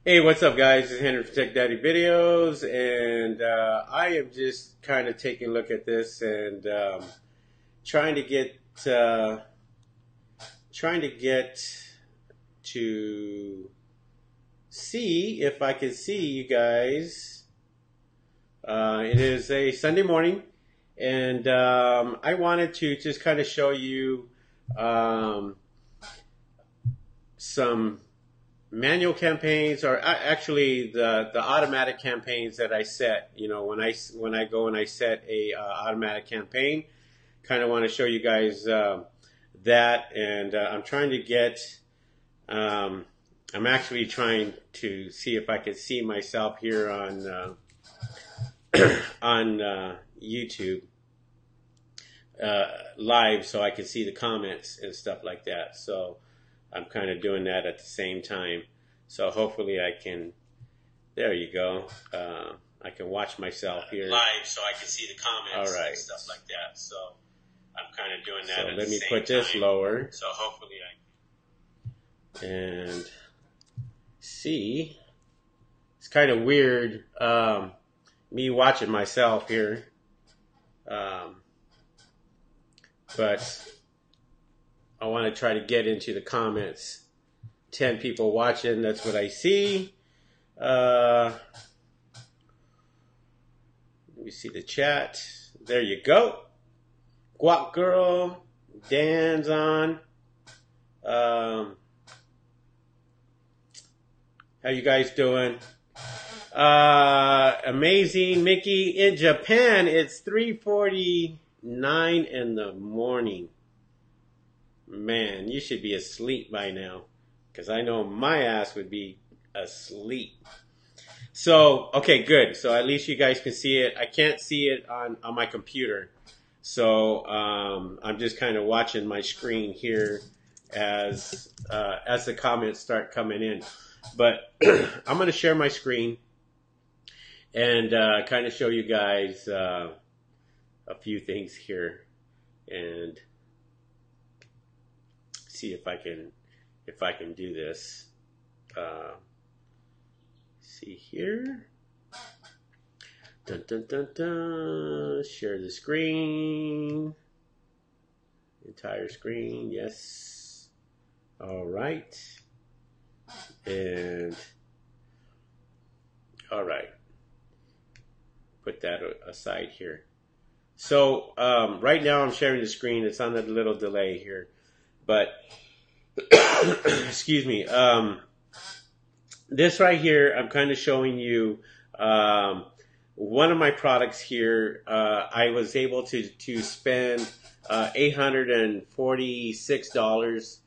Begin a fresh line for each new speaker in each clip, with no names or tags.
Hey, what's up, guys? It's Henry from Tech Daddy Videos, and I am just kind of taking a look at this and trying to get to see if I can see you guys. It is a Sunday morning, and I wanted to just kind of show you some manual campaigns, or actually the automatic campaigns that I set. You know, when I go and I set a automatic campaign, kind of want to show you guys that, and I'm trying to get. I'm actually trying to see if I can see myself here on on YouTube live, so I can see the comments and stuff like that. So I'm kind of doing that at the same time. So hopefully I can, there you go. I can watch myself here
live, so I can see the comments
All right.
and stuff like that. So I'm kind of doing that
So
at
let
the
me
same
put this
time.
lower
So hopefully
and see. It's kind of weird, me watching myself here. But I want to try to get into the comments. 10 people watching, that's what I see. Let me see the chat. There you go. Guac Girl, Dan's on. How you guys doing? Amazing, Mickey. In Japan, it's 3:49 in the morning. Man, you should be asleep by now, because I know my ass would be asleep. So, okay, good. So at least you guys can see it. I can't see it on my computer. So I'm just kind of watching my screen here as the comments start coming in. But I'm going to share my screen and kind of show you guys a few things here and see if I can do this. See here. Dun dun dun dun. Share the screen. Entire screen. Yes. All right. And all right. Put that aside here. So right now I'm sharing the screen. It's on a little delay here, but excuse me. This right here, I'm kind of showing you one of my products here. I was able to spend $846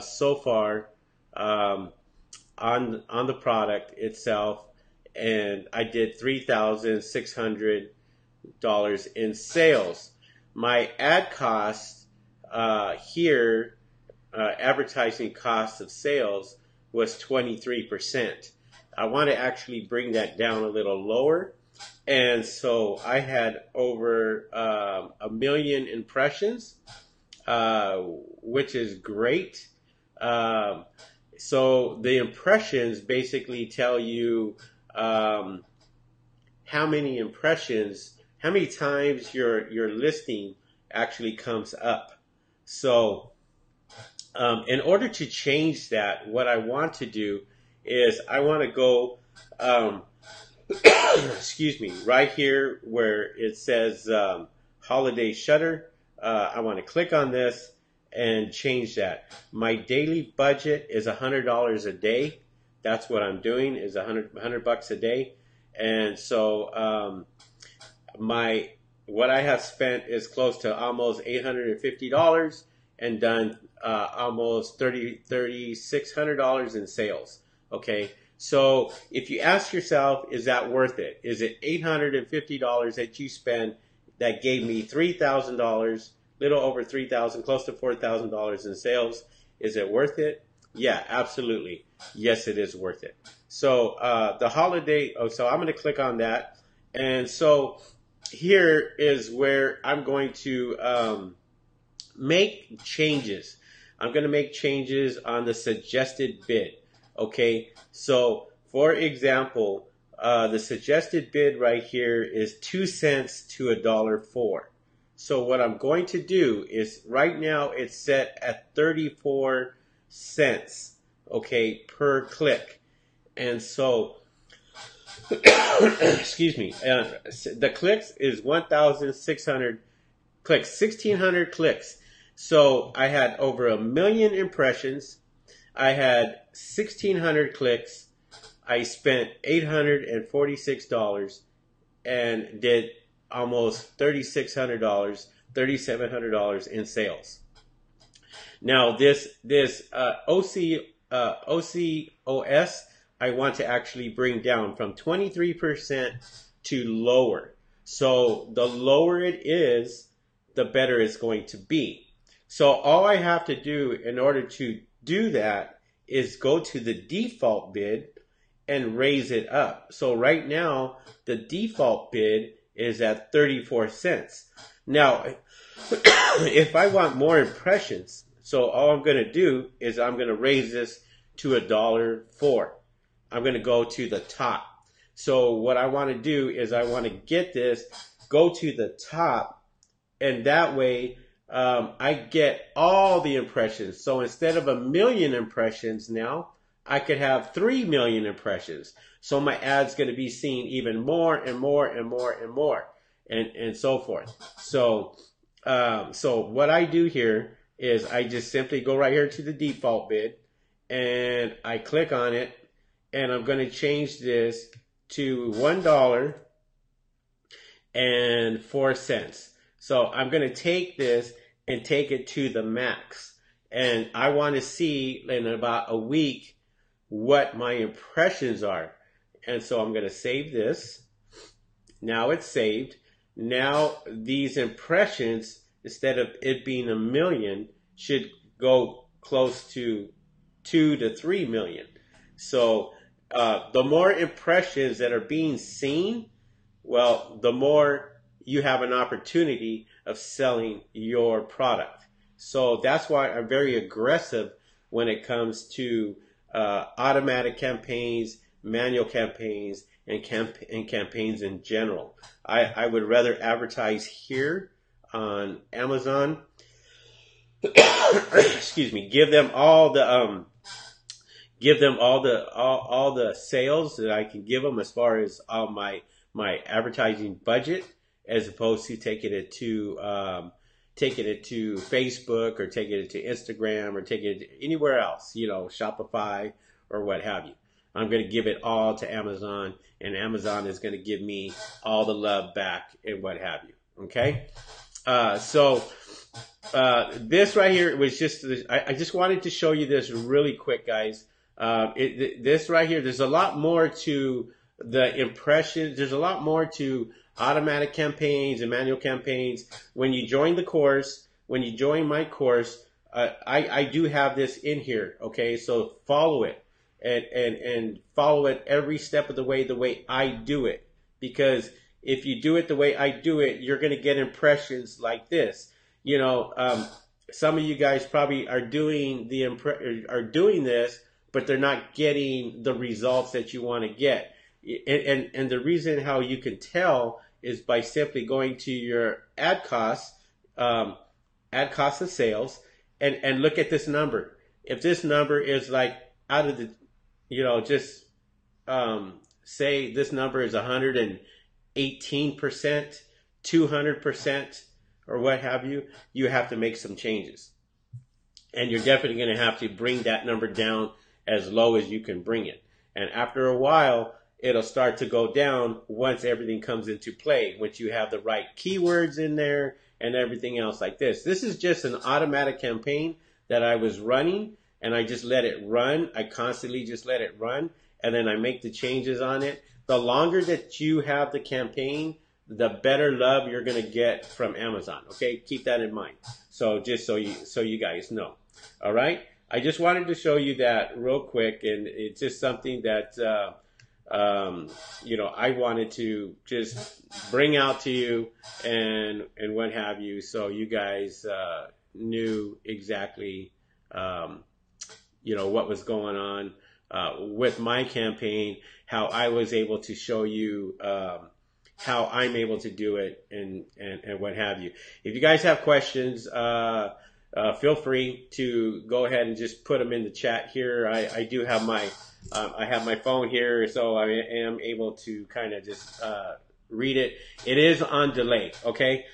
so far on the product itself, and I did $3,600 in sales. My ad cost here, advertising cost of sales, was 23%. I want to actually bring that down a little lower, and so I had over 1 million impressions, which is great. So the impressions basically tell you how many impressions, how many times your listing actually comes up. So in order to change that, what I want to do is I want to go, excuse me, right here where it says holiday shutter. I want to click on this and change that. My daily budget is $100 a day. That's what I'm doing, is $100 a day. And so what I have spent is close to almost $850 and done almost $3,600 in sales. Okay, so if you ask yourself, is that worth it? Is it $850 that you spend that gave me $3,000, little over $3,000, close to $4,000 in sales? Is it worth it? Yeah, absolutely. Yes, it is worth it. So the holiday, so I'm going to click on that. And so here is where I'm going to make changes. I'm going to make changes on the suggested bid. Okay, so for example, the suggested bid right here is 2 cents to $1.04. So what I'm going to do is right now it's set at 34 cents, okay, per click. And so, excuse me, the clicks is 1,600 clicks, 1,600 clicks. So I had over 1 million impressions. I had 1,600 clicks. I spent $846 and did almost $3,600, $3,700 in sales. Now this OCOS, I want to actually bring down from 23% to lower. So the lower it is, the better it's going to be. So all I have to do in order to do that is go to the default bid and raise it up. So right now, the default bid is at 34 cents. Now, if I want more impressions, so all I'm going to do is I'm going to raise this to $1.04. I'm going to go to the top. So what I want to do is I want to get this, go to the top, and that way I get all the impressions. So instead of 1 million impressions now, I could have 3 million impressions. So my ad's going to be seen even more and more and more and more, and so forth. So what I do here is I just simply go right here to the default bid, and I click on it, and I'm going to change this to $1.04. So I'm going to take this and take it to the max, and I want to see in about a week what my impressions are. And so I'm going to save this. Now it's saved. Now these impressions, instead of it being 1 million, should go close to 2 to 3 million. So the more impressions that are being seen, well, the more you have an opportunity of selling your product. So that's why I'm very aggressive when it comes to automatic campaigns, manual campaigns, and campaigns in general. I would rather advertise here on Amazon. Excuse me. Give them all the sales that I can give them as far as my advertising budget, as opposed to taking it to Facebook, or taking it to Instagram, or taking it to anywhere else, Shopify or what have you. I'm going to give it all to Amazon, and Amazon is going to give me all the love back and what have you. Okay. This right here was just, I just wanted to show you this really quick, guys. This right here, there's a lot more to the impressions. There's a lot more to automatic campaigns and manual campaigns. When you join the course, when you join my course, I do have this in here. Okay. So follow it and follow it every step of the way I do it, because if you do it the way I do it, you're going to get impressions like this. Some of you guys probably are doing this, but they're not getting the results that you want to get. And the reason how you can tell is by simply going to your ad cost of sales, and look at this number. If this number is like out of the, say this number is 118%, 200%, or what have you, you have to make some changes. And you're definitely going to have to bring that number down as low as you can bring it. And after a while, it'll start to go down once everything comes into play, once you have the right keywords in there and everything else like this. This is just an automatic campaign that I was running, and I just let it run. I constantly just let it run, and then I make the changes on it. The longer that you have the campaign, the better love you're going to get from Amazon. Okay, keep that in mind. So just so you guys know. All right, I just wanted to show you that real quick, and it's just something that I wanted to just bring out to you and what have you, so you guys knew exactly what was going on. with my campaign, how I was able to show you how I'm able to do it and what have you. If you guys have questions, feel free to go ahead and just put them in the chat here. I do have I have my phone here, so I am able to kind of just read it. It is on delay, okay?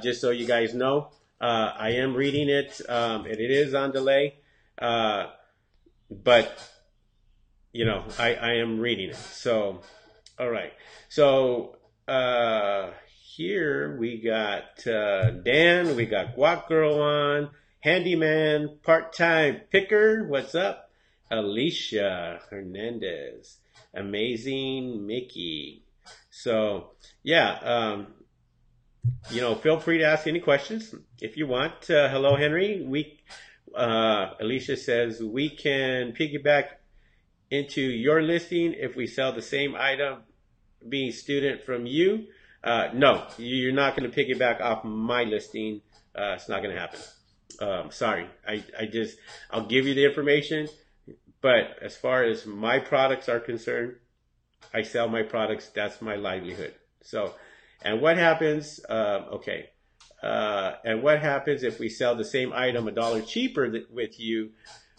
Just so you guys know, I am reading it, and it is on delay, but you know, I am reading it. So, all right. So here we got Dan, we got Guac Girl on, Handyman, Part-Time Picker, what's up? Alicia Hernandez, Amazing Mickey. So, yeah, you know, feel free to ask any questions if you want. Hello, Henry. Alicia says, we can piggyback into your listing if we sell the same item being student from you. No, you're not going to piggyback off my listing. It's not going to happen. Sorry. I'll give you the information, but as far as my products are concerned, I sell my products. That's my livelihood. So, and what happens? Okay. And what happens if we sell the same item $1 cheaper with you?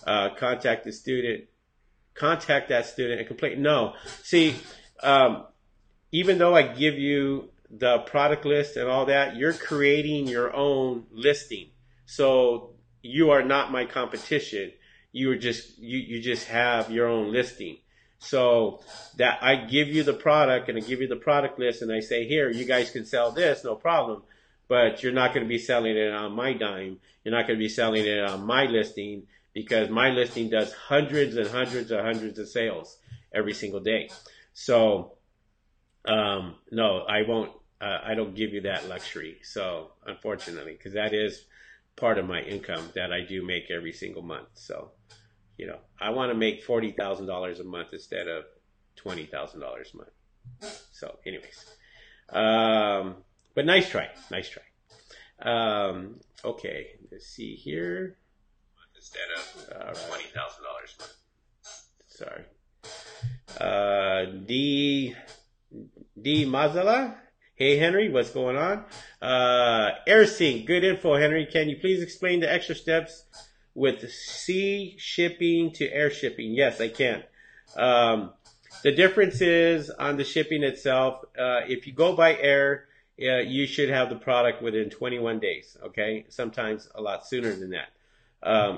Contact that student and complain. No. See, even though I give you the product list and all that, you're creating your own listing. So you are not my competition. You just have your own listing. So that I give you the product and I give you the product list and I say, here, you guys can sell this, no problem. But you're not going to be selling it on my dime. You're not going to be selling it on my listing, because my listing does hundreds and hundreds and hundreds of sales every single day. So, no, I won't, I don't give you that luxury. So, unfortunately, because that is part of my income that I do make every single month. So, you know, I want to make $40,000 a month instead of $20,000 a month. So, anyways, but nice try. Okay, let's see here.
Instead of $20,000 a month.
Sorry. D Mazala. Hey, Henry, what's going on? AirSync, good info, Henry. Can you please explain the extra steps with sea shipping to air shipping? Yes, I can. The difference is on the shipping itself. If you go by air, you should have the product within 21 days, okay? Sometimes a lot sooner than that.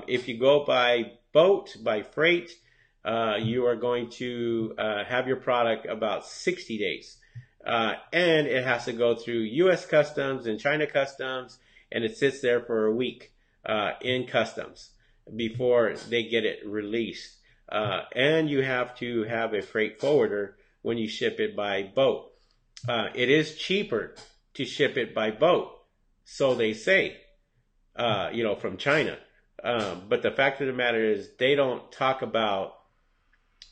If you go by boat, by freight, you are going to have your product about 60 days. And it has to go through U.S. Customs and China Customs, and it sits there for a week in Customs before they get it released. And you have to have a freight forwarder when you ship it by boat. It is cheaper to ship it by boat, so they say, from China. But the fact of the matter is they don't talk about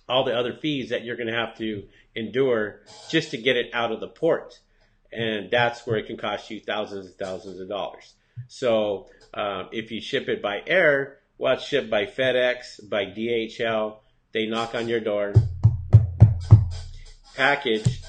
all the other fees that you're going to have to endure just to get it out of the port. And that's where it can cost you thousands and thousands of dollars. So if you ship it by air, well, it's shipped by FedEx, by DHL. They knock on your door, package,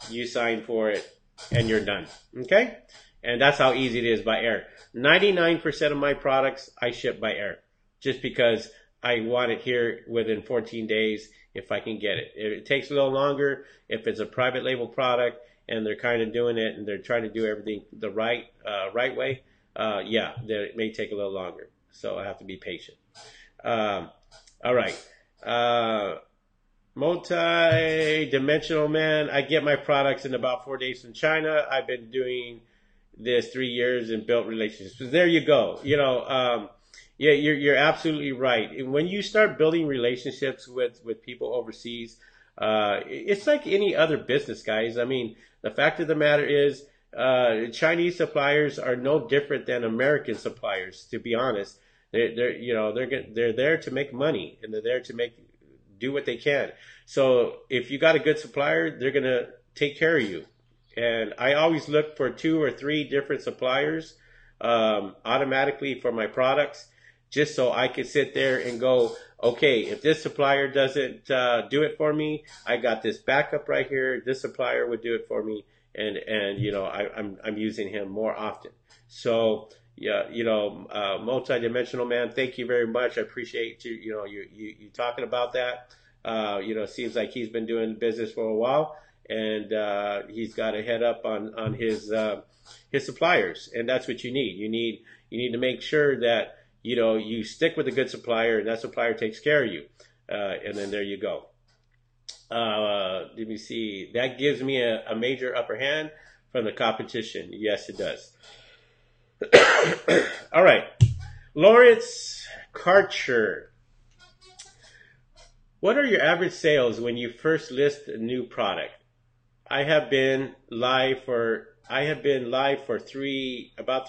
you sign for it, and you're done. Okay? And that's how easy it is by air. 99% of my products I ship by air, just because I want it here within 14 days if I can get it. If it takes a little longer, if it's a private label product and they're kind of doing it and they're trying to do everything the right way, it may take a little longer. So I have to be patient. All right. Multi-dimensional man. I get my products in about 4 days from China. I've been doing this 3 years and built relationships. So there you go. Yeah, you're absolutely right. When you start building relationships with people overseas, it's like any other business, guys. I mean, the fact of the matter is, Chinese suppliers are no different than American suppliers. To be honest, they're there to make money and they're there to do what they can. So if you got a good supplier, they're gonna take care of you. And I always look for 2 or 3 different suppliers automatically for my products. just so I could sit there and go, okay, if this supplier doesn't do it for me, I got this backup right here. This supplier would do it for me, and you know, I'm using him more often. So yeah, you know, multidimensional man, thank you very much. I appreciate you. You know, you talking about that. You know, it seems like he's been doing business for a while, and he's got a head up on his suppliers, and that's what you need. You need to make sure that, you know, you stick with a good supplier, and that supplier takes care of you, and then there you go. Let me see. That gives me a major upper hand from the competition. Yes, it does. All right, Lawrence Karcher. What are your average sales when you first list a new product? I have been live for about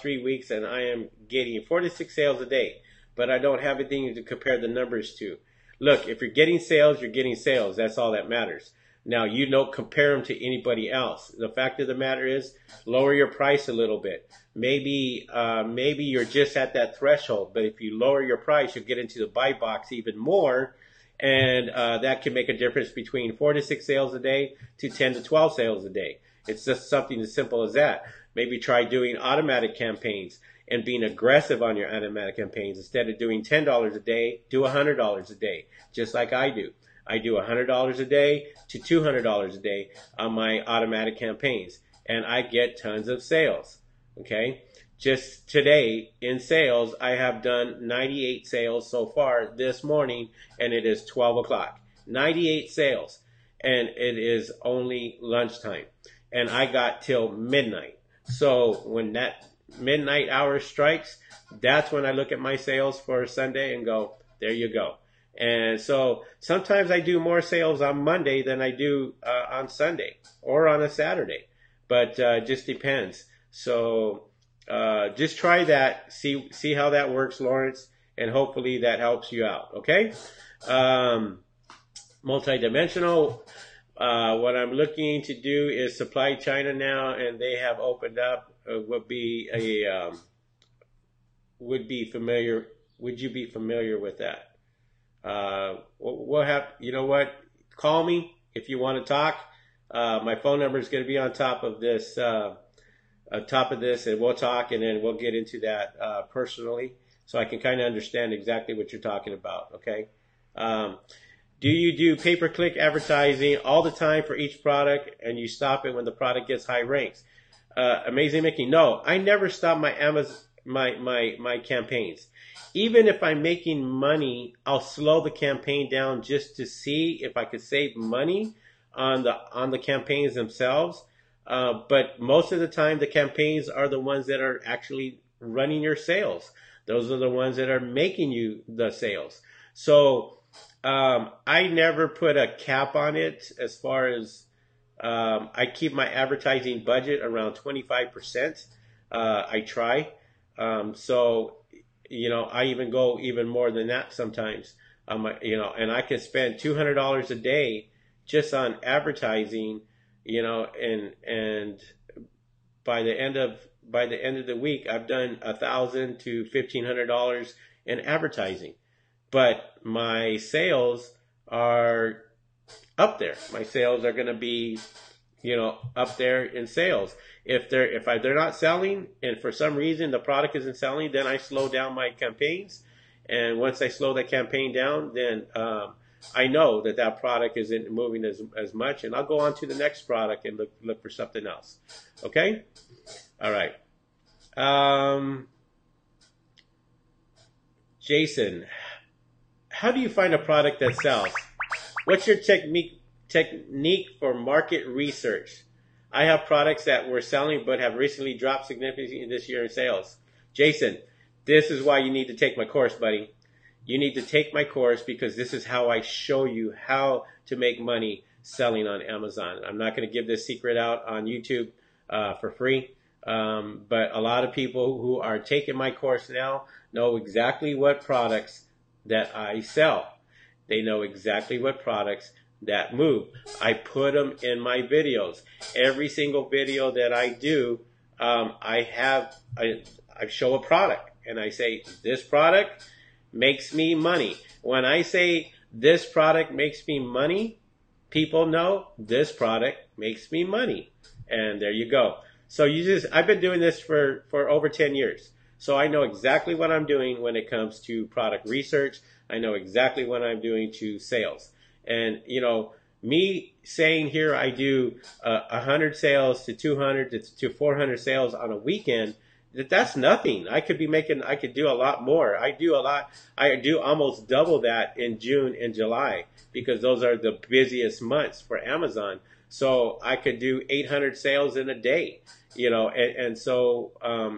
3 weeks, and I am getting 4 to 6 sales a day, but I don't have anything to compare the numbers to. Look, if you're getting sales, you're getting sales. That's all that matters. Now, you don't compare them to anybody else. The fact of the matter is, lower your price a little bit. Maybe you're just at that threshold, but if you lower your price, you'll get into the buy box even more, and that can make a difference between 4 to 6 sales a day to 10 to 12 sales a day. It's just something as simple as that. Maybe try doing automatic campaigns and being aggressive on your automatic campaigns. Instead of doing $10 a day, do $100 a day, just like I do. I do $100 a day to $200 a day on my automatic campaigns, and I get tons of sales. Okay? Just today in sales, I have done 98 sales so far this morning, and it is 12 o'clock. 98 sales, and it is only lunchtime. And I got till midnight. So when that midnight hour strikes, that's when I look at my sales for Sunday and go, there you go. And so sometimes I do more sales on Monday than I do on Sunday or on a Saturday, but just depends. So just try that, see how that works, Lawrence, and hopefully that helps you out. Okay. Multidimensional. What I'm looking to do is supply China now, and they have opened up. Would you be familiar with that? We'll have, you know what? Call me if you want to talk. My phone number is going to be on top of this, and we'll talk, and then we'll get into that personally, so I can kind of understand exactly what you're talking about. Okay. Do you do pay-per-click advertising all the time for each product, and you stop it when the product gets high ranks? Amazing Mickey, no, I never stop my Amazon, my campaigns. Even if I'm making money, I'll slow the campaign down just to see if I could save money on the campaigns themselves. But most of the time, the campaigns are the ones that are actually running your sales. Those are the ones that are making you the sales. So I never put a cap on it as far as I keep my advertising budget around 25%. I try. So, you know, I even go even more than that sometimes. You know, and I can spend $200 a day just on advertising, you know, and by the end of the week, I've done $1,000 to $1,500 in advertising. But my sales are up there. My sales are going to be, you know, up there in sales. If they're not selling, and for some reason the product isn't selling, then I slow down my campaigns. And once I slow that campaign down, then I know that product isn't moving as much, and I'll go on to the next product and look for something else. Okay? All right. Jason, how do you find a product that sells? What's your technique for market research? I have products that were selling but have recently dropped significantly this year in sales. Jason, this is why you need to take my course, buddy. You need to take my course because this is how I show you how to make money selling on Amazon. I'm not going to give this secret out on YouTube for free. But a lot of people who are taking my course now know exactly what products that I sell. They know exactly what products that move. I put them in my videos. Every single video that I do, I show a product and I say, this product makes me money. When I say this product makes me money, people know this product makes me money. And there you go. So I've been doing this for over 10 years. So I know exactly what I'm doing when it comes to product research. I know exactly what I'm doing to sales. And, me saying here I do 100 sales to 200 to 400 sales on a weekend, that's nothing. I could do a lot more. I do almost double that in June and July because those are the busiest months for Amazon. So I could do 800 sales in a day, and so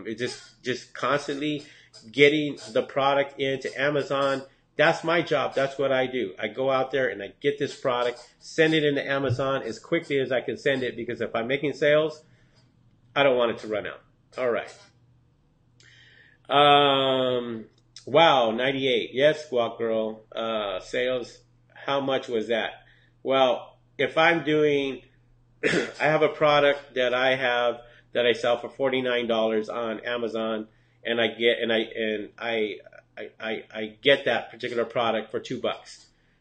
it just constantly getting the product into Amazon. That's my job. That's what I do. I go out there and I get this product, send it into Amazon as quickly as I can send it because if I'm making sales, I don't want it to run out. All right. Wow, 98. Yes, Squawk Girl. Sales, how much was that? Well, if I'm doing, I have a product that I sell for $49 on Amazon, and I get that particular product for $2.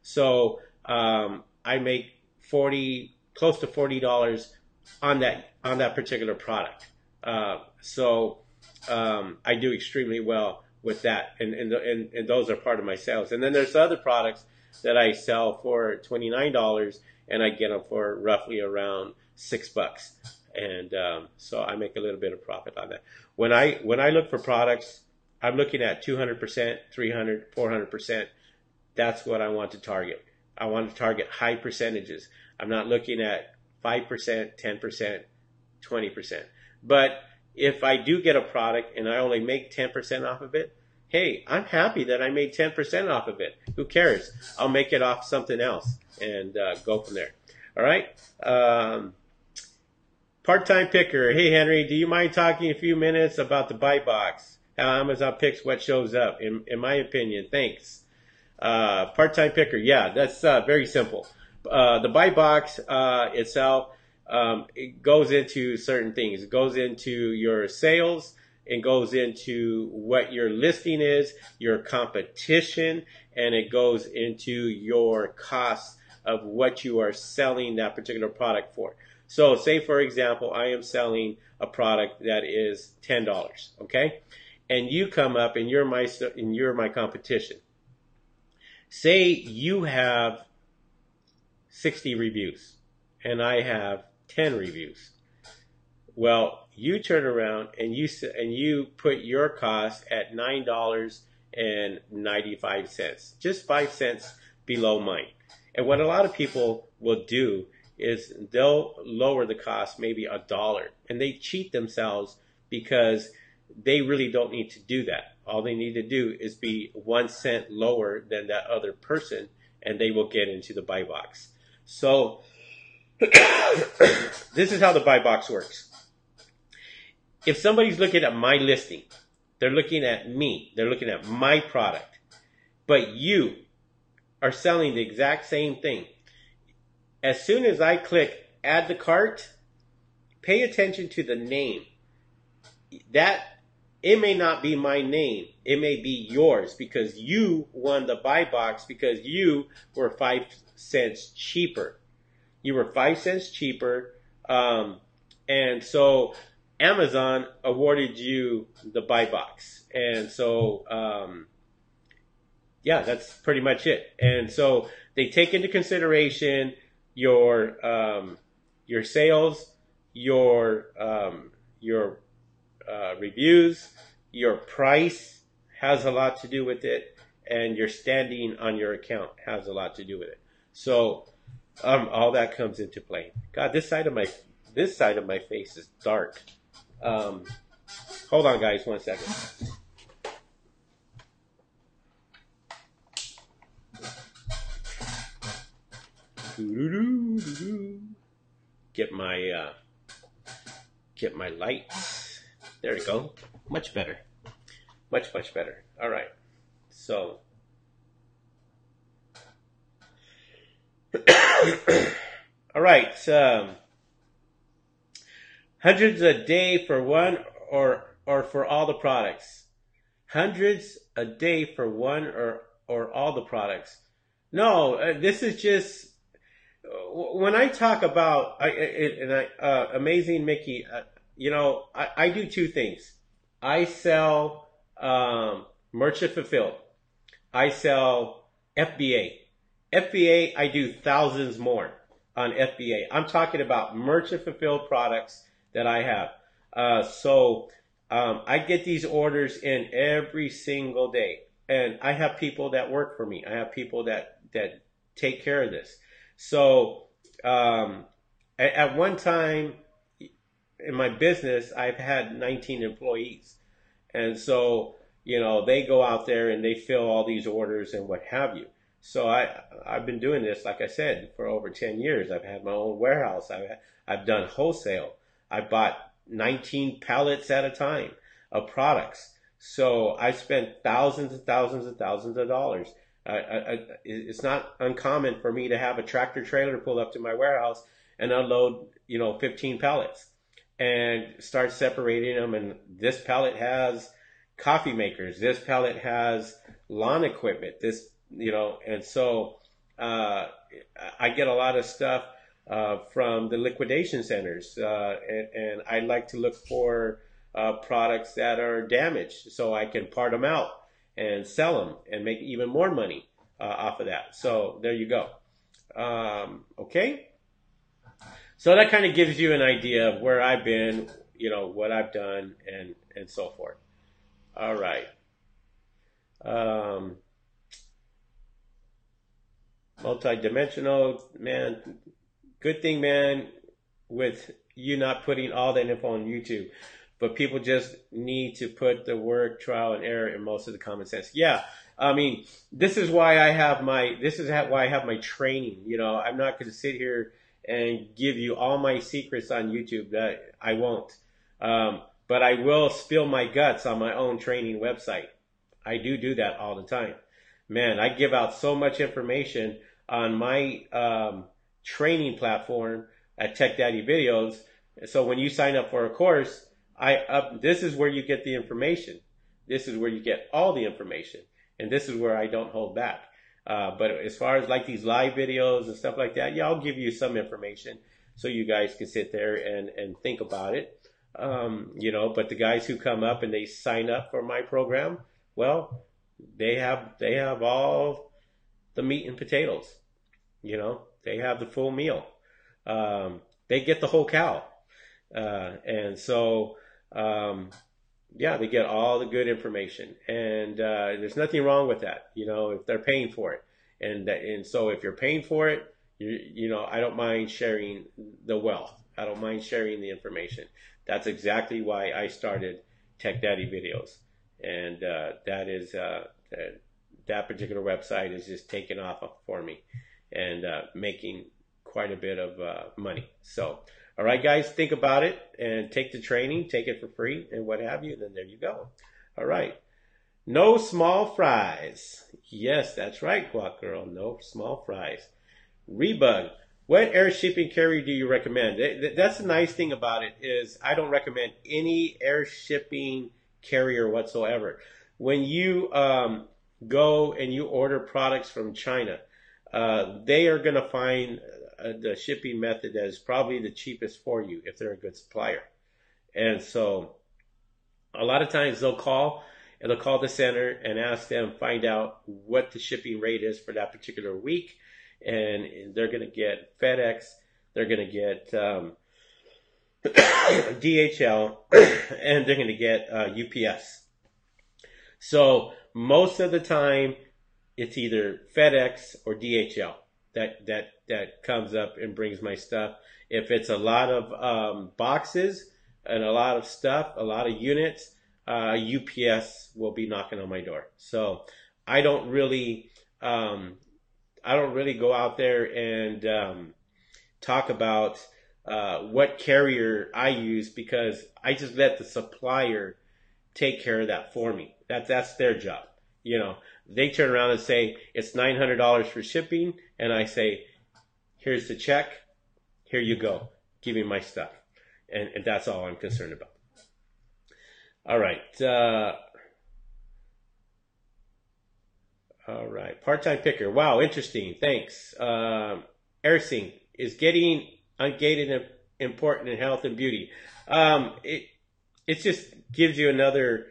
So I make close to $40 on that particular product. So I do extremely well with that, and those are part of my sales. And then there's other products that I sell for $29, and I get them for roughly around $6. And so I make a little bit of profit on that. When I look for products, I'm looking at 200%, 300, 400%. That's what I want to target. I want to target high percentages. I'm not looking at 5%, 10%, 20%. But if I do get a product and I only make 10% off of it, hey, I'm happy that I made 10% off of it. Who cares? I'll make it off something else and go from there. All right. Part-time picker. Hey, Henry, do you mind talking a few minutes about the buy box? How Amazon picks what shows up, in my opinion. Thanks. Part-time picker. Yeah, that's very simple. The buy box itself, it goes into certain things. It goes into your sales. It goes into what your listing is, your competition, and it goes into your costs of what you are selling that particular product for. So say, for example, I am selling a product that is $10, okay? And you come up and you're my competition. Say you have 60 reviews and I have 10 reviews. Well, you turn around and you put your cost at $9.95, just 5 cents below mine. And what a lot of people will do is they'll lower the cost maybe $1, and they cheat themselves because they really don't need to do that. All they need to do is be 1 cent lower than that other person, and they will get into the buy box. So this is how the buy box works. If somebody's looking at my listing, they're looking at me, they're looking at my product, but you are selling the exact same thing. As soon as I click add to cart, pay attention to the name. That it may not be my name. It may be yours because you won the buy box because you were 5 cents cheaper. You were 5 cents cheaper. And so Amazon awarded you the buy box. And so, yeah, that's pretty much it. And so they take into consideration your sales, your reviews, your price has a lot to do with it, and your standing on your account has a lot to do with it. So all that comes into play. God, this side of my face is dark. Hold on, guys, 1 second. Get my lights. There we go. Much better. Much better. All right. So all right. Hundreds a day for one or for all the products. Hundreds a day for one or all the products. No, this is just when I talk about amazing Mickey. I do two things. I sell merchant fulfilled. I sell FBA. FBA, I do thousands more on FBA. I'm talking about merchant fulfilled products that I have. I get these orders in every single day. And I have people that work for me. I have people that take care of this. So at one time in my business, I've had 19 employees. And so, they go out there and they fill all these orders and what have you. So I've been doing this, like I said, for over 10 years. I've had my own warehouse. I've done wholesale. I bought 19 pallets at a time of products. So I spent thousands and thousands and thousands of dollars. It's not uncommon for me to have a tractor trailer pull up to my warehouse and unload, 15 pallets and start separating them. And this pallet has coffee makers. This pallet has lawn equipment. And so I get a lot of stuff from the liquidation centers, and I like to look for products that are damaged so I can part them out and sell them and make even more money off of that. So there you go. Okay. So that kind of gives you an idea of where I've been, what I've done and so forth. All right. Multi-dimensional, man. Good thing, man, with you not putting all that info on YouTube. But people just need to put the word trial and error in most of the common sense. Yeah. I mean, this is why I have my training. I'm not going to sit here and give you all my secrets on YouTube. That I won't. But I will spill my guts on my own training website. I do that all the time. Man, I give out so much information on my training platform at Tech Daddy Videos. So when you sign up for a course, this is where you get the information. This is where you get all the information. And this is where I don't hold back. But as far as like these live videos and stuff like that, yeah, I'll give you some information so you guys can sit there and think about it. But the guys who come up and they sign up for my program, well, they have all the meat and potatoes. They have the full meal. They get the whole cow. They get all the good information, and there's nothing wrong with that, if they're paying for it. And so if you're paying for it, I don't mind sharing the wealth. I don't mind sharing the information. That's exactly why I started Tech Daddy Videos. And that particular website is just taking off for me and making quite a bit of money. So, all right, guys, think about it and take the training, take it for free and what have you. And then there you go. All right. No small fries. Yes, that's right, Guac Girl. No small fries. Rebug. What air shipping carrier do you recommend? That's the nice thing about it is I don't recommend any air shipping carrier whatsoever. When you go and you order products from China, they are going to find the shipping method that is probably the cheapest for you if they're a good supplier. And so a lot of times they'll call the center and ask them, find out what the shipping rate is for that particular week. And they're going to get FedEx, they're going to get DHL, and they're going to get UPS. So most of the time, it's either FedEx or DHL that comes up and brings my stuff. If it's a lot of boxes and a lot of stuff, a lot of units, UPS will be knocking on my door. So I don't really go out there and talk about what carrier I use because I just let the supplier take care of that for me. That's their job. They turn around and say it's $900 for shipping, and I say, here's the check, here you go, give me my stuff, and that's all I'm concerned about. All right. All right. Part-time picker. Wow, interesting. Thanks. AirSync is getting ungated and important in health and beauty. It just gives you another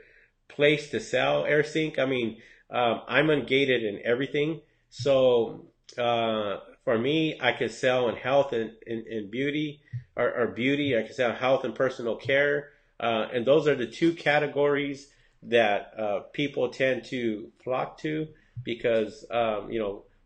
place to sell AirSync. I mean, I'm ungated in everything. So for me, I can sell in health and beauty or beauty. I can sell health and personal care. And those are the two categories that people tend to flock to because,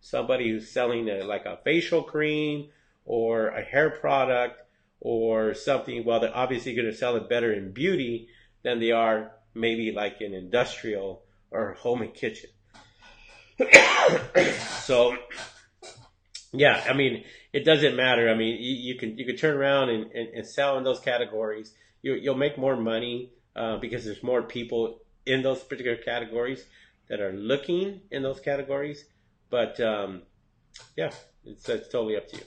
somebody who's selling like a facial cream or a hair product or something, well, they're obviously going to sell it better in beauty than they are maybe like in industrial or home and kitchen. So, yeah, I mean, it doesn't matter. I mean, you can turn around and sell in those categories. You'll make more money because there's more people in those particular categories that are looking in those categories. But yeah, it's totally up to you.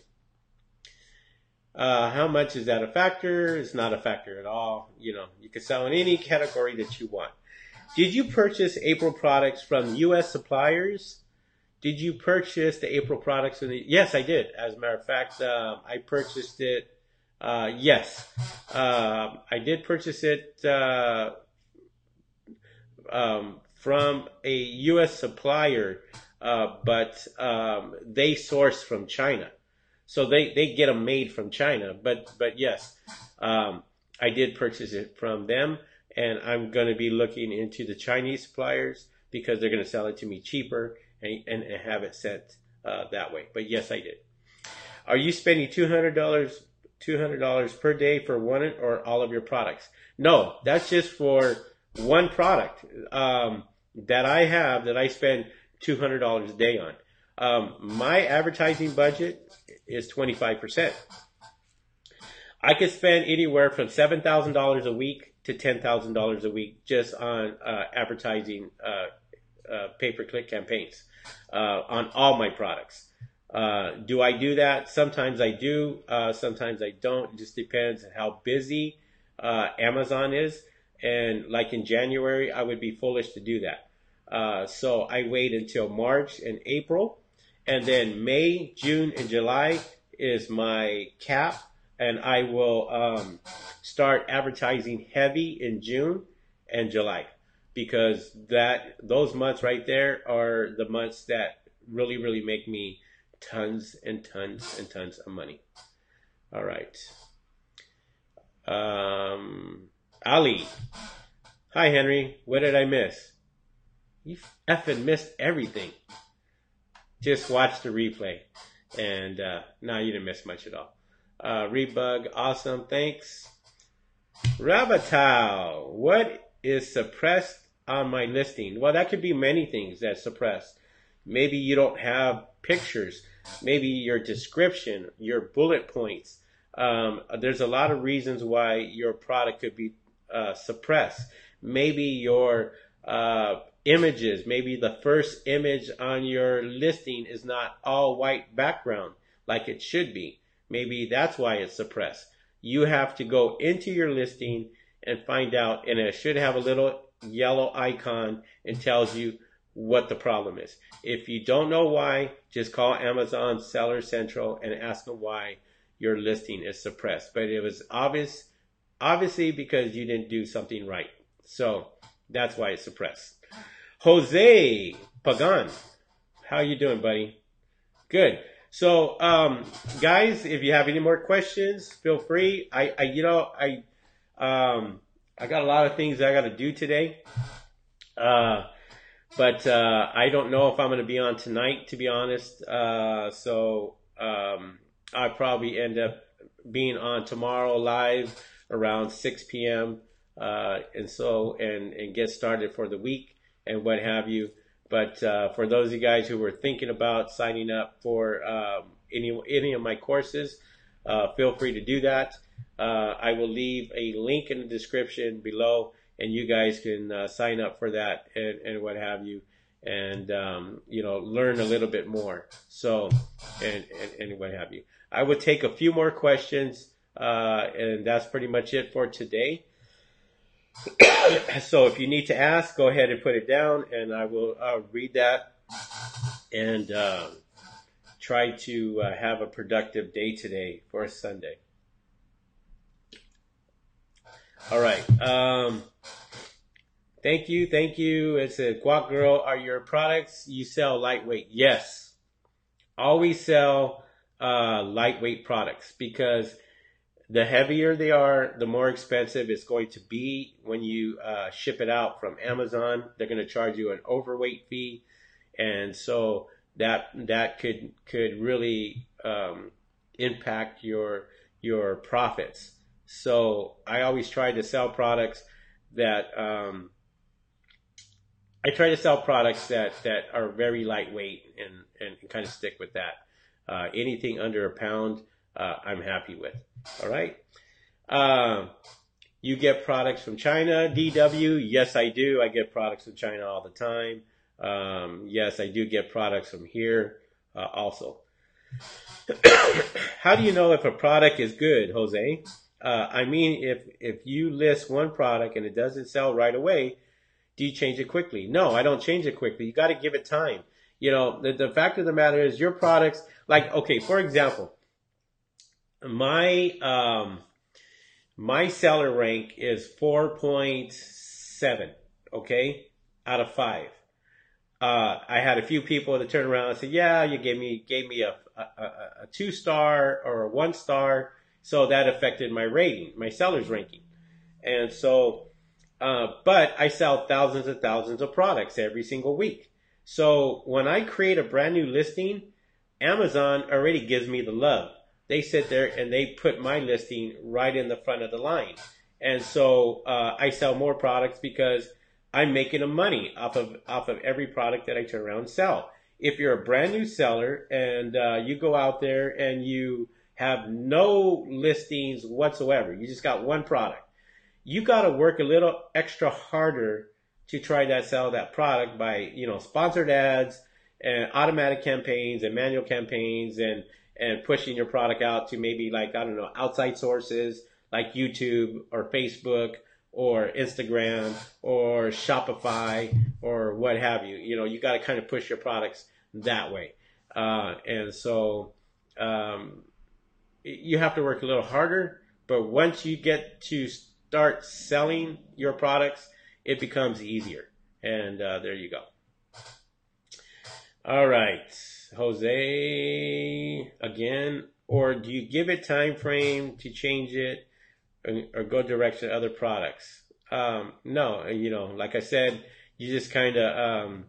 How much is that a factor? It's not a factor at all. You can sell in any category that you want. Did you purchase April products from U.S. suppliers? Did you purchase the April products? Yes, I did. As a matter of fact, I purchased it. Yes, I did purchase it from a U.S. supplier, but they source from China. So they get them made from China. But yes, I did purchase it from them. And I'm going to be looking into the Chinese suppliers because they're going to sell it to me cheaper and have it sent that way. But yes, I did. Are you spending $200 per day for one or all of your products? No, that's just for one product that I have that I spend $200 a day on. My advertising budget is 25%. I could spend anywhere from $7,000 a week to $10,000 a week just on advertising pay-per-click campaigns on all my products. Do I do that? Sometimes I do. Sometimes I don't. It just depends on how busy Amazon is. And like in January, I would be foolish to do that. So I wait until March and April. And then May, June, and July is my cap. And I will start advertising heavy in June and July because those months right there are the months that really, really make me tons and tons and tons of money. All right. Ali. Hi, Henry. What did I miss? You effing missed everything. Just watch the replay. And no, you didn't miss much at all. Rebug, awesome, thanks. Rabbitow, what is suppressed on my listing? Well, that could be many things that's suppressed. Maybe you don't have pictures. Maybe your description, your bullet points. There's a lot of reasons why your product could be suppressed. Maybe your images, maybe the first image on your listing is not all white background like it should be. Maybe that's why it's suppressed. You have to go into your listing and find out, and it should have a little yellow icon and tells you what the problem is. If you don't know why, just call Amazon Seller Central and ask them why your listing is suppressed. But it was obviously because you didn't do something right. So that's why it's suppressed. Jose Pagan, how you doing, buddy? Good. So, guys, if you have any more questions, feel free. I got a lot of things I got to do today. But I don't know if I'm going to be on tonight, to be honest. So I'll probably end up being on tomorrow live around 6 p.m. And get started for the week and what have you. But for those of you guys who were thinking about signing up for any of my courses, feel free to do that. I will leave a link in the description below, and you guys can sign up for that and what have you, and learn a little bit more. So and what have you. I would take a few more questions, and that's pretty much it for today. So if you need to ask, go ahead and put it down, and I will read that and try to have a productive day today for a Sunday. All right. Thank you. It's a Guac Girl. Are your products you sell lightweight? Yes. Always sell lightweight products, because the heavier they are, the more expensive it's going to be when you ship it out from Amazon. They're going to charge you an overweight fee, and so that could really impact your profits. So I always try to sell products that that are very lightweight, and kind of stick with that. Anything under a pound, I'm happy with. All right. You get products from China, DW? Yes, I do. I get products from China all the time. Yes, I do get products from here also. How do you know if a product is good, Jose? I mean, if you list one product and it doesn't sell right away, do you change it quickly? No, I don't change it quickly. You got to give it time. You know, the fact of the matter is your products, like, okay, for example, my seller rank is 4.7, okay, out of 5. I had a few people that turned around and said, yeah, you gave me a 2-star or a 1-star. So that affected my rating, my seller's ranking. And so, but I sell thousands and thousands of products every single week. So when I create a brand new listing, Amazon already gives me the love. They sit there and they put my listing right in the front of the line. And so I sell more products because I'm making a money off of every product that I turn around and sell. If you're a brand new seller and you go out there and you have no listings whatsoever, you just got one product, you got to work a little extra harder to try to sell that product by, you know, sponsored ads and automatic campaigns and manual campaigns, and pushing your product out to maybe, like, I don't know, outside sources like YouTube or Facebook or Instagram or Shopify or what have you. You know, you got to kind of push your products that way. And so you have to work a little harder, but once you get to start selling your products, it becomes easier. And there you go. All right, Jose, again, or do you give it time frame to change it or go direct to other products? No, you know, like I said, you just kind of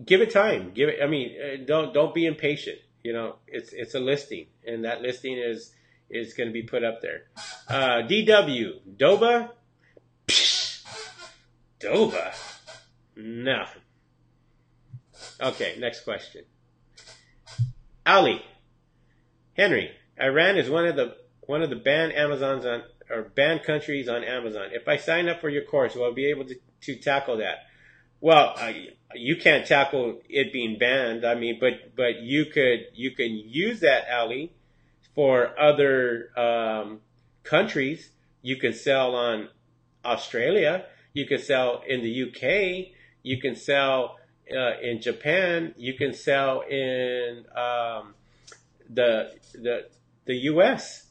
give it time. Give it. I mean, don't be impatient. You know, it's a listing, and that listing is going to be put up there. DW, Doba, Psh, Doba, nothing. Okay, next question. Ali, Henry, Iran is one of the banned Amazons banned countries on Amazon. If I sign up for your course, will I be able to tackle that? Well, you can't tackle it being banned. I mean, but you can use that, Ali, for other countries. You can sell on Australia. You can sell in the UK. You can sell in Japan. You can sell in the US.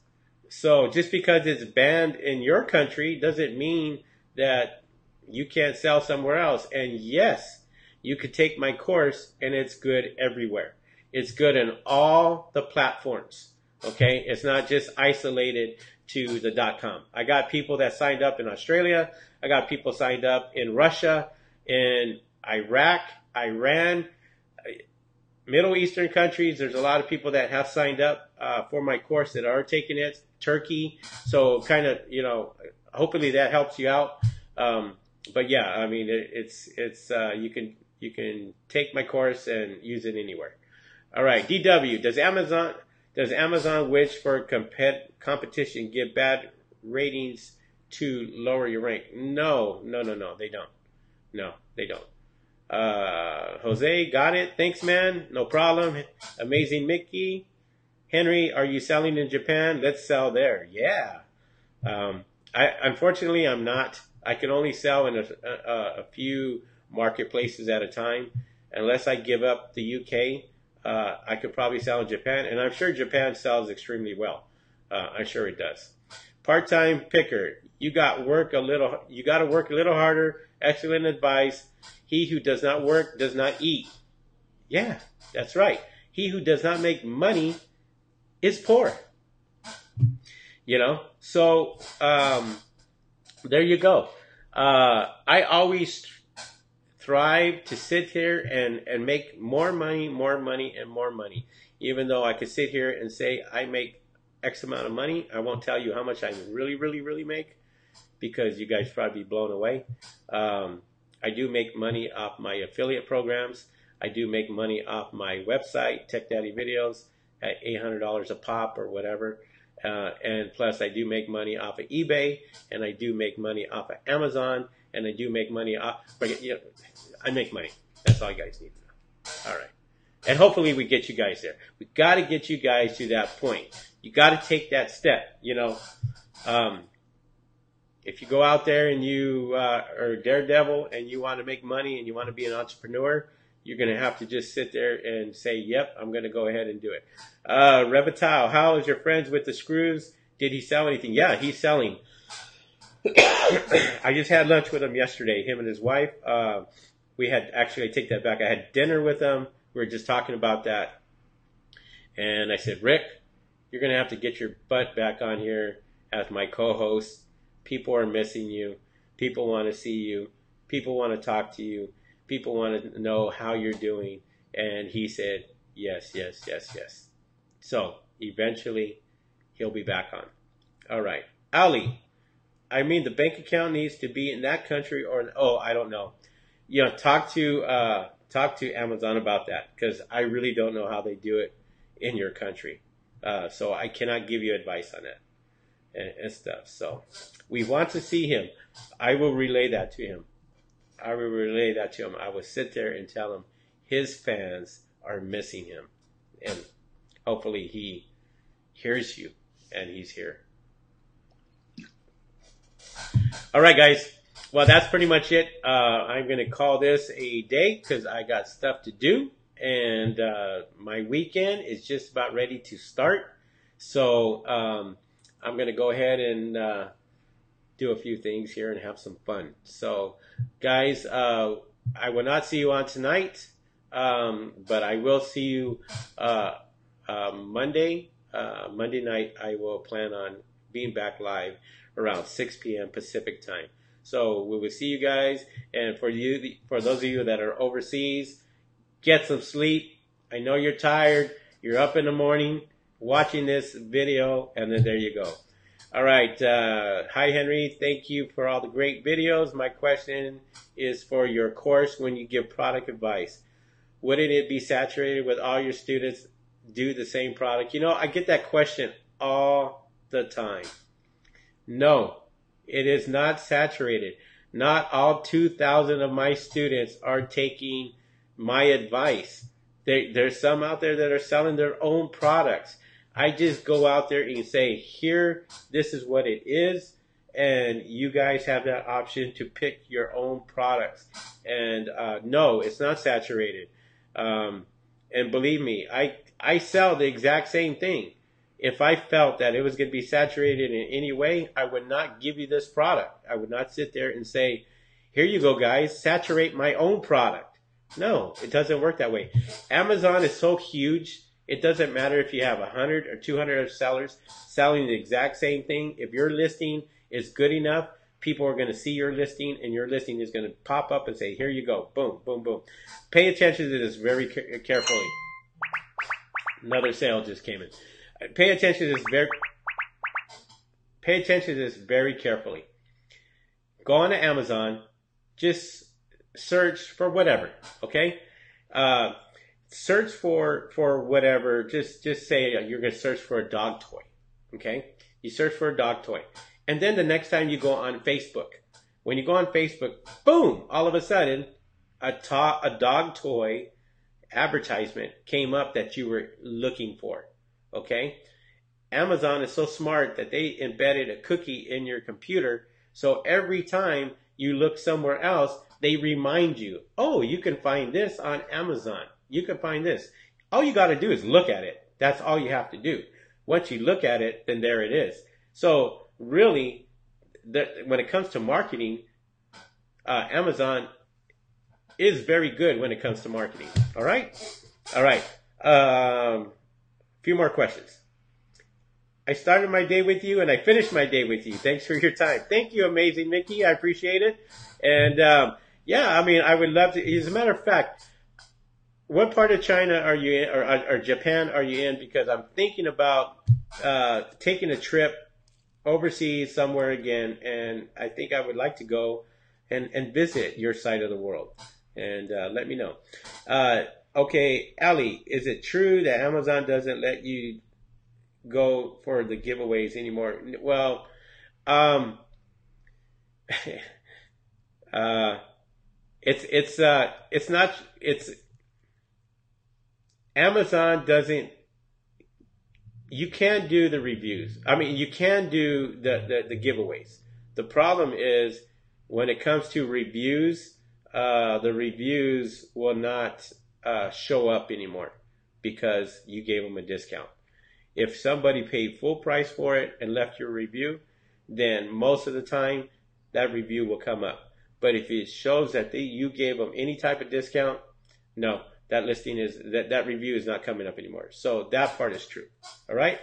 So just because it's banned in your country doesn't mean that you can't sell somewhere else. And yes, you could take my course and it's good everywhere. It's good in all the platforms. Okay. It's not just isolated to the .com. I got people that signed up in Australia. I got people signed up in Russia, in Iraq, Iran, Middle Eastern countries. There's a lot of people that have signed up for my course that are taking it. Turkey. So kind of, you know, hopefully that helps you out. But yeah, I mean, it's you can take my course and use it anywhere. All right, DW, does Amazon wish for competition give bad ratings to lower your rank? No, they don't. No, they don't. Jose, got it. Thanks, man. No problem. Amazing Mickey. Henry, are you selling in Japan? Let's sell there. Yeah. Unfortunately, I'm not. I can only sell in a few marketplaces at a time. unless I give up the UK, I could probably sell in Japan, and I'm sure Japan sells extremely well. I'm sure it does. Part-time picker, you got to work a little harder. Excellent advice. He who does not work does not eat. Yeah, that's right. He who does not make money is poor. You know, so there you go. I always thrive to sit here and make more money, and more money. Even though I could sit here and say I make X amount of money, I won't tell you how much I really make, because you guys probably be blown away. I do make money off my affiliate programs. I do make money off my website, Tech Daddy Videos, at $800 a pop or whatever. And plus, I do make money off of eBay, and I do make money off of Amazon, and I do make money off. I make money. That's all you guys need to know. All right. And hopefully we get you guys there. We got to get you guys to that point. You got to take that step. You know, if you go out there and you are a daredevil and you want to make money and you want to be an entrepreneur, you're going to have to just sit there and say, yep, I'm going to go ahead and do it. Revital, how is your friends with the screws? Did he sell anything? Yeah, he's selling. I just had lunch with him yesterday, him and his wife. We had, actually, I take that back. I had dinner with them. We were just talking about that. And I said, Rick, you're going to have to get your butt back on here as my co-host. People are missing you. People want to see you. People want to talk to you. People want to know how you're doing. And he said, yes. So eventually he'll be back on. All right. Ali, I mean, the bank account needs to be in that country or, I don't know. You know, talk to Amazon about that, because I really don't know how they do it in your country. So I cannot give you advice on that and stuff. So we want to see him. I will relay that to him. I will sit there and tell him his fans are missing him. And hopefully he hears you and he's here. All right, guys. Well, that's pretty much it. I'm going to call this a day because I got stuff to do. And my weekend is just about ready to start. So I'm going to go ahead and do a few things here and have some fun. So, guys, I will not see you on tonight, but I will see you Monday. Monday night, I will plan on being back live around 6 p.m. Pacific time. So we will see you guys. And for those of you that are overseas, get some sleep. I know you're tired. You're up in the morning watching this video, and then there you go. All right. Hi, Henry. Thank you for all the great videos. My question is for your course when you give product advice. Wouldn't it be saturated with all your students do the same product? You know, I get that question all the time. No, it is not saturated. Not all 2,000 of my students are taking my advice. There's some out there that are selling their own products. I just go out there and say, here, this is what it is. And you guys have that option to pick your own products. And no, it's not saturated. And believe me, I sell the exact same thing. If I felt that it was going to be saturated in any way, I would not give you this product. I would not sit there and say, here you go, guys, saturate my own product. No, it doesn't work that way. Amazon is so huge, it doesn't matter if you have 100 or 200 sellers selling the exact same thing. If your listing is good enough, people are going to see your listing, and your listing is going to pop up and say, here you go, boom, boom, boom. Pay attention to this very carefully. Another sale just came in. Pay attention to this very carefully. Go on to Amazon. Just search for whatever, okay? Search for whatever. Just say you're going to search for a dog toy, okay? You search for a dog toy. And then the next time you go on Facebook, when you go on Facebook, boom, all of a sudden, a dog toy advertisement came up that you were looking for. Okay? Amazon is so smart that they embedded a cookie in your computer, so every time you look somewhere else, they remind you, oh, you can find this on Amazon. You can find this. All you got to do is look at it. That's all you have to do. Once you look at it, then there it is. So really, when it comes to marketing, Amazon is very good when it comes to marketing. All right? All right. Few more questions. I started my day with you and I finished my day with you. Thanks for your time. Thank you, Amazing Mickey. I appreciate it. And yeah, I mean, I would love to. As a matter of fact, what part of China are you in, or Japan are you in? Because I'm thinking about taking a trip overseas somewhere again, and I think I would like to go and visit your side of the world. And let me know. Okay, Ali, is it true that Amazon doesn't let you go for the giveaways anymore? Well, it's not. Amazon doesn't. You can do the reviews. I mean, you can do the giveaways. The problem is when it comes to reviews, the reviews will not show up anymore because you gave them a discount. If somebody paid full price for it and left your review, then most of the time that review will come up. But if it shows that you gave them any type of discount, no, that listing is that review is not coming up anymore. So that part is true. All right.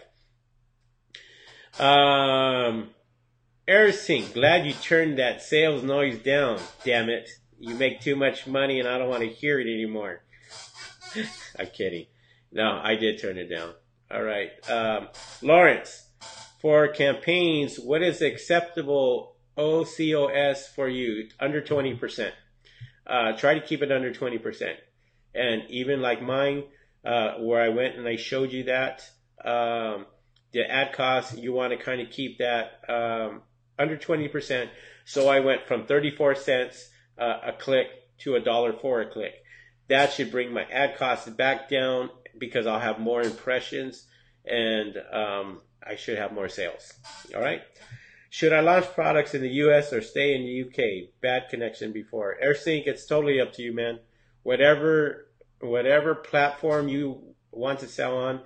Ersing, glad you turned that sales noise down. Damn it, you make too much money, and I don't want to hear it anymore. I'm kidding. No, I did turn it down. All right. Lawrence, for campaigns, what is acceptable OCOS for you? Under 20%. Try to keep it under 20%. And even like mine, where I went and I showed you that, the ad cost, you want to kind of keep that under 20%. So I went from 34 cents a click to $1 for a click. That should bring my ad costs back down because I'll have more impressions and I should have more sales. All right. Should I launch products in the U.S. or stay in the U.K.? Bad connection before. AirSync, it's totally up to you, man. Whatever platform you want to sell on,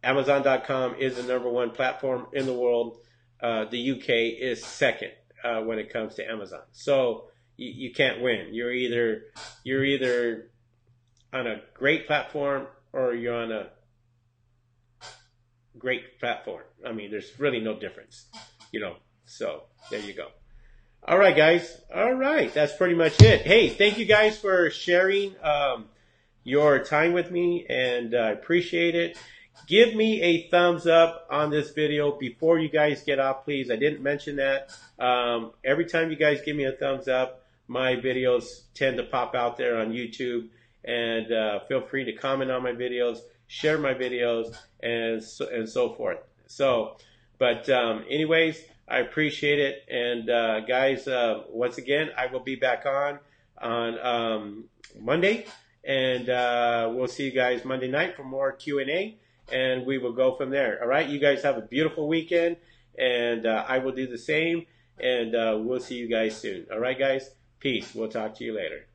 Amazon.com is the #1 platform in the world. The UK is second when it comes to Amazon. So you can't win. You're either on a great platform or you're on a great platform. I mean, there's really no difference, So there you go. All right, guys. All right. That's pretty much it. Hey, thank you guys for sharing your time with me, and I appreciate it. Give me a thumbs up on this video before you guys get off, please. I didn't mention that. Every time you guys give me a thumbs up, my videos tend to pop out there on YouTube, and feel free to comment on my videos, share my videos, and so forth. Anyways, I appreciate it. And guys, once again, I will be back on Monday, and we'll see you guys Monday night for more Q&A, and we will go from there. All right, you guys have a beautiful weekend, and I will do the same, and we'll see you guys soon. All right, guys, peace. We'll talk to you later.